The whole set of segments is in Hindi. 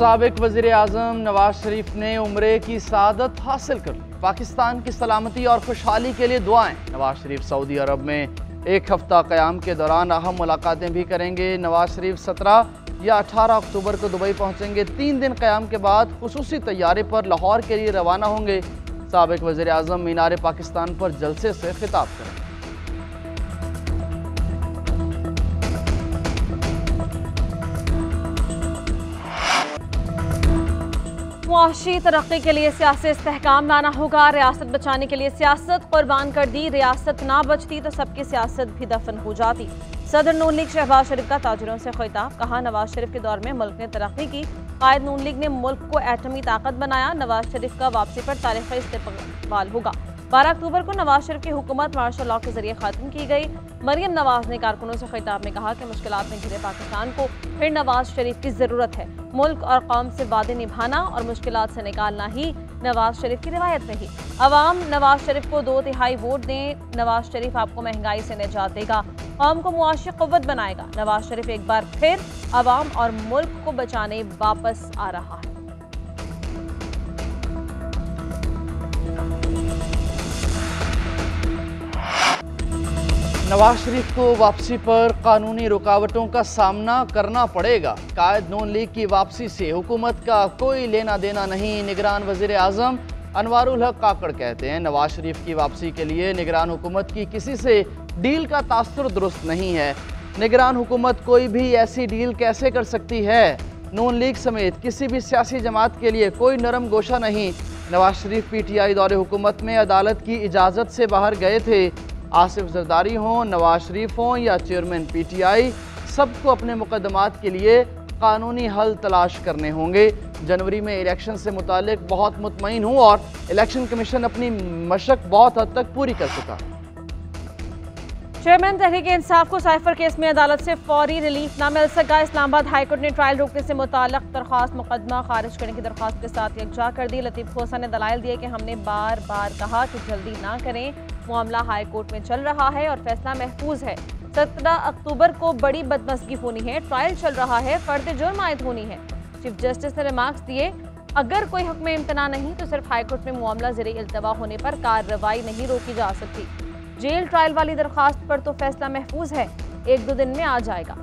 साबिक वज़ीर आज़म नवाज शरीफ ने उम्रे की सआदत हासिल कर ली। पाकिस्तान की सलामती और खुशहाली के लिए दुआएं। नवाज शरीफ सऊदी अरब में एक हफ्ता क़याम के दौरान अहम मुलाकातें भी करेंगे। नवाज शरीफ 17 या 18 अक्टूबर को दुबई पहुंचेंगे। 3 दिन क़याम के बाद खुसूसी तैयारे पर लाहौर के लिए रवाना होंगे। साबिक वज़ीर आज़म मीनार पाकिस्तान पर जलसे से खिताब करेंगे। मुआशी तरक्की के लिए सियासी इस्तेहकाम लाना होगा। रियासत बचाने के लिए सियासत कुर्बान कर दी। रियासत ना बचती तो सबकी सियासत भी दफन हो जाती। सदर नून लीग शहबाज शरीफ का ताजिरों से खिताब। कहा, नवाज शरीफ के दौर में मुल्क ने तरक्की की। कायद नून लीग ने मुल्क को एटमी ताकत बनाया। नवाज शरीफ का वापसी पर तारीखी इस्तेकबाल होगा। 12 अक्टूबर को नवाज शरीफ की हुकूमत मार्शल लॉ के जरिए खत्म की गई। मरियम नवाज ने कारकुनों से खिताब में कहा कि मुश्किलात में घिरे पाकिस्तान को फिर नवाज शरीफ की ज़रूरत है। मुल्क और कौम से वादे निभाना और मुश्किलात से निकालना ही नवाज शरीफ की रिवायत रही। अवाम नवाज शरीफ को 2/3 वोट दें। नवाज शरीफ आपको महंगाई से निजात देगा, कौम को मुआशी क़ुव्वत बनाएगा। नवाज शरीफ एक बार फिर अवाम और मुल्क को बचाने वापस आ रहा है। नवाज शरीफ को वापसी पर कानूनी रुकावटों का सामना करना पड़ेगा। कायद नून लीग की वापसी से हुकूमत का कोई लेना देना नहीं। निगरान वज़ीर आज़म अनवारुल हक काकड़ कहते हैं, नवाज शरीफ की वापसी के लिए निगरान हुकूमत की किसी से डील का तासुर दुरुस्त नहीं है। निगरान हुकूमत कोई भी ऐसी डील कैसे कर सकती है? नून लीग समेत किसी भी सियासी जमात के लिए कोई नरम गोशा नहीं। नवाज शरीफ PTI दौरे हुकूमत में अदालत की इजाज़त से बाहर गए थे। आसिफ जरदारी हों, नवाज शरीफ हों या चेयरमैन PTI, सबको अपने मुकदमात के लिए कानूनी हल तलाश करने होंगे। जनवरी में इलेक्शन से मुतालिक बहुत मुतमईन हूँ और इलेक्शन कमीशन अपनी मशक बहुत हद तक पूरी कर चुका। चेयरमैन तहरीक इंसाफ को साइफर केस में अदालत से फौरी रिलीफ ना मिल सका। इस्लामाबाद हाईकोर्ट ने ट्रायल रोकने से मुताल्लिक दरख्वास्त मुकदमा खारिज करने की दरख्वास्त के साथ यकजा कर दी। लतीफ़ खोसा ने दलाइल दिए कि हमने बार बार कहा कि जल्दी ना करें, मामला हाई कोर्ट में चल रहा है और फैसला महफूज है। 17 अक्टूबर को बड़ी बदमज़गी होनी है, ट्रायल चल रहा है, फर्द जुर्म आयद होनी है। चीफ जस्टिस ने रिमार्क्स दिए, अगर कोई हुक्म इम्तना नहीं तो सिर्फ हाई कोर्ट में मामला ज़ेरे इल्तवा होने पर कार्रवाई नहीं रोकी जा सकती। जेल ट्रायल वाली दरख्वास्त पर तो फैसला महफूज है, 1-2 दिन में आ जाएगा।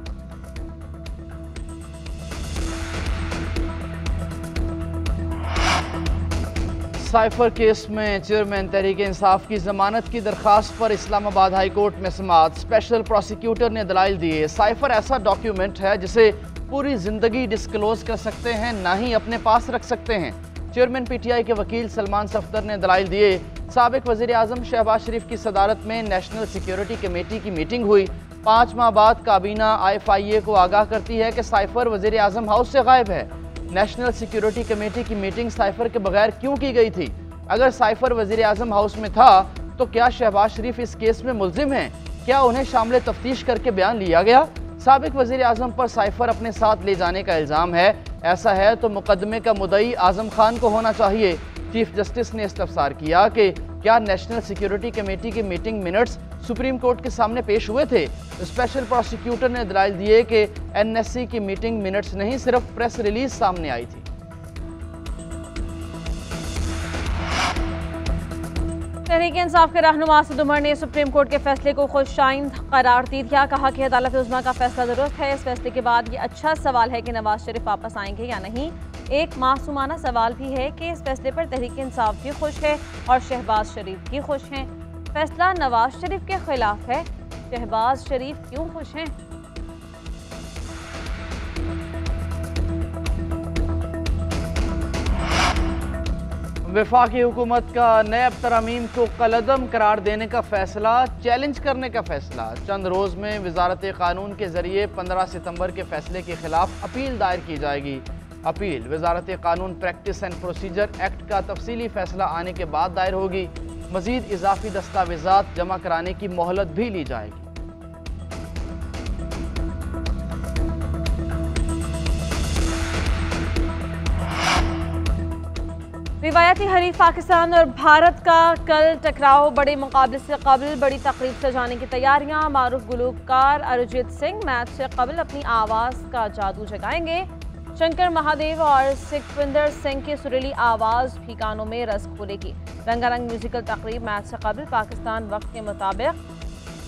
साइफर केस में चेयरमैन तहरीक इंसाफ की जमानत की दरख्वास्त पर इस्लामाबाद हाई कोर्ट में समाअत। स्पेशल प्रोसिक्यूटर ने दलाइल दिए, साइफर ऐसा डॉक्यूमेंट है जिसे पूरी जिंदगी डिस्क्लोज कर सकते हैं, ना ही अपने पास रख सकते हैं। चेयरमैन PTI के वकील सलमान सफदर ने दलाइल दिए, साबिक वज़ीर आज़म शहबाज शरीफ की सदारत में नेशनल सिक्योरिटी कमेटी की मीटिंग हुई। 5 माह बाद काबीना IFIA को आगाह करती है कि साइफर वज़ीर आज़म हाउस से गायब है। नेशनल सिक्योरिटी कमेटी की मीटिंग साइफर के बगैर क्यों की गई थी? अगर साइफर वज़ीर आज़म हाउस में था तो क्या शहबाज शरीफ इस केस में मुल्जिम हैं? क्या उन्हें शामिल तफ्तीश करके बयान लिया गया? साबिक वज़ीर आज़म पर साइफर अपने साथ ले जाने का इल्ज़ाम है। ऐसा है तो मुकदमे का मुद्दई आज़म खान को होना चाहिए। चीफ जस्टिस ने इस्तफसार किया कि क्या नेशनल सिक्योरिटी कमेटी की मीटिंग मिनट्स सुप्रीम कोर्ट के सामने पेश हुए थे? स्पेशल प्रोसिक्यूटर ने दलाइल दिए कि NSC की मीटिंग मिनट्स नहीं, सिर्फ प्रेस रिलीज सामने आई थी। तहरीक इंसाफ के रहनुमा असद उमर ने सुप्रीम कोर्ट के फैसले को खुशाइंद करार दे दिया। कहा कि अदालत उज़्मा का फैसला दुरुस्त है। इस फैसले के बाद ये अच्छा सवाल है कि नवाज शरीफ वापस आएंगे या नहीं। एक मासूमाना सवाल भी है कि इस फैसले पर तहरीक इंसाफ भी खुश है और शहबाज शरीफ भी खुश हैं। फैसला नवाज शरीफ के खिलाफ है, शहबाज शरीफ क्यों खुश हैं? वफाकी हुकूमत का नैब तरमीम को कलअदम करार देने का फैसला, चैलेंज करने का फैसला। चंद रोज़ में वजारत कानून के जरिए 15 सितंबर के फैसले के खिलाफ अपील दायर की जाएगी। अपील वजारत कानून प्रैक्टिस एंड प्रोसीजर एक्ट का तफसीली फैसला आने के बाद दायर होगी। मजीद इजाफी दस्तावेजात जमा कराने की मोहलत भी ली जाएगी। रिवायती हरीफ पाकिस्तान और भारत का कल टकराव। बड़े मुकाबले से कबल बड़ी तकरीब सजाने की तैयारियां। मारूफ गुलूकार अरिजीत सिंह मैच से कबल अपनी आवाज़ का जादू जगाएंगे। शंकर महादेव और सुखविंदर सिंह की सुरीली आवाज़ भी कानों में रस घोलेगी। रंगारंग म्यूजिकल तकरीब मैच से कबल पाकिस्तान वक्त के मुताबिक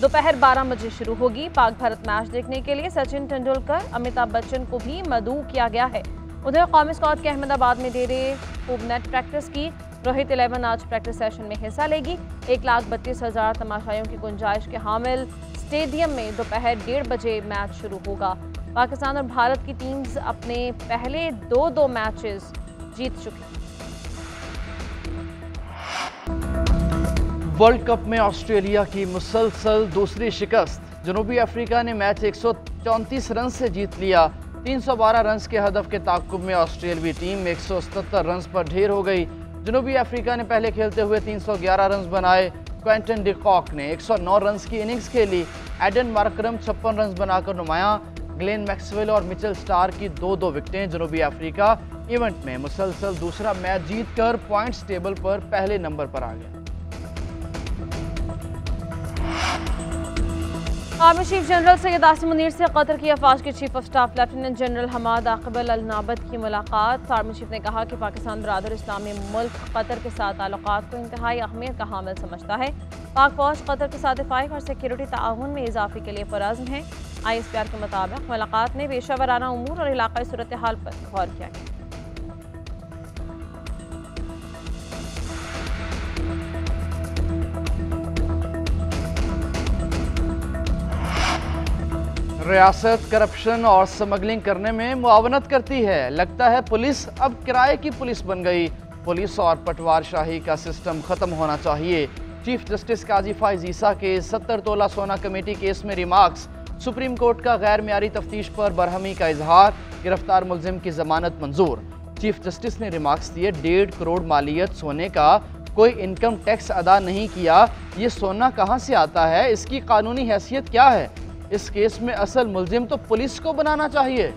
दोपहर 12 बजे शुरू होगी। पाक भारत मैच देखने के लिए सचिन तेंदुलकर, अमिताभ बच्चन को भी मदऊ किया गया है। उधर कौमी स्क्वाड के अहमदाबाद में दे रहे खूब नेट प्रैक्टिस की। रोहित 11 आज प्रैक्टिस सेशन में हिस्सा लेगी। 1,32,000 तमाशाइयों की गुंजाइश के हामिल स्टेडियम में दोपहर 1:30 बजे मैच शुरू होगा। पाकिस्तान और भारत की टीम्स अपने पहले दो मैचेस जीत चुकी। वर्ल्ड कप में ऑस्ट्रेलिया की मुसलसल दूसरी शिकस्त। जनूबी अफ्रीका ने मैच 134 रन से जीत लिया। 312 रन के हदफ के ताक़ुब में ऑस्ट्रेलियावी टीम 177 रन पर ढेर हो गई। जनूबी अफ्रीका ने पहले खेलते हुए 311 रन बनाए। क्विंटन डी कॉक ने 109 रन की इनिंग्स खेली। एडन मार्करम 56 रन बनाकर नुमायां। ग्लेन मैक्सवेल और मिचेल स्टार की 2-2 विकेटें। जनूबी अफ्रीका इवेंट में मुसलसल दूसरा मैच जीतकर पॉइंट्स टेबल पर पहले नंबर पर आ गया। Army chief general Syed Asim Munir से कतर की अफवाज के chief of staff lieutenant general Hamad आकिबल अल नाबद की मुलाकात। आर्मी चीफ ने कहा कि पाकिस्तान बरादर इस्लामी मुल्क कतर के साथ ताल्लुकात को इंतहाई अहमियत का हामिल समझता है। पाक फौज कतर के साथ दिफाई और सिक्योरिटी ताउन में इजाफे के लिए पुरअज़्म है। ISPR के मुताबिक मुलाकात में पेशावराना उमूर और इलाकाई सूरत हाल पर गौर किया गया। रियासत करप्शन और स्मगलिंग करने में मुआवनत करती है। लगता है पुलिस अब किराए की पुलिस बन गई। पुलिस और पटवारशाही का सिस्टम खत्म होना चाहिए। चीफ जस्टिस काजी फाइज ईसा के 70 तोला सोना कमेटी केस में रिमार्क्स। सुप्रीम कोर्ट का गैर मियारी तफ्तीश पर बरहमी का इजहार। गिरफ्तार मुलजिम की जमानत मंजूर। चीफ जस्टिस ने रिमार्क्स दिए, 1.5 करोड़ मालियत सोने का, कोई इनकम टैक्स अदा नहीं किया। ये सोना कहाँ से आता है? इसकी कानूनी हैसियत क्या है? इस केस में असल मुलजिम तो पुलिस को बनाना चाहिए।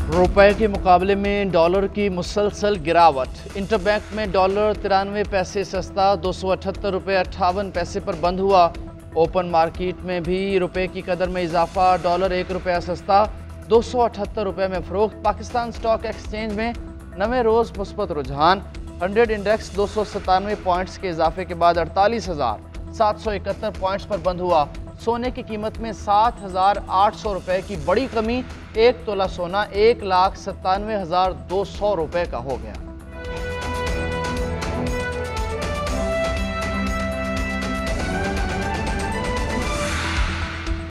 रुपए के मुकाबले में डॉलर की मुसलसल गिरावट। इंटरबैंक में डॉलर 93 पैसे सस्ता 278 रुपये 58 पैसे पर बंद हुआ। ओपन मार्केट में भी रुपए की कदर में इजाफा। डॉलर 1 रुपया सस्ता 278 रुपये में फरोख्त। पाकिस्तान स्टॉक एक्सचेंज में 9वें रोज़ मुस्बत रुझान। 100 इंडेक्स 297 पॉइंट्स के इजाफे के बाद 48,771 पॉइंट्स पर बंद हुआ। सोने की कीमत में 7,800 रुपये की बड़ी कमी। 1 तोला सोना 1,97,200 रुपये का हो गया।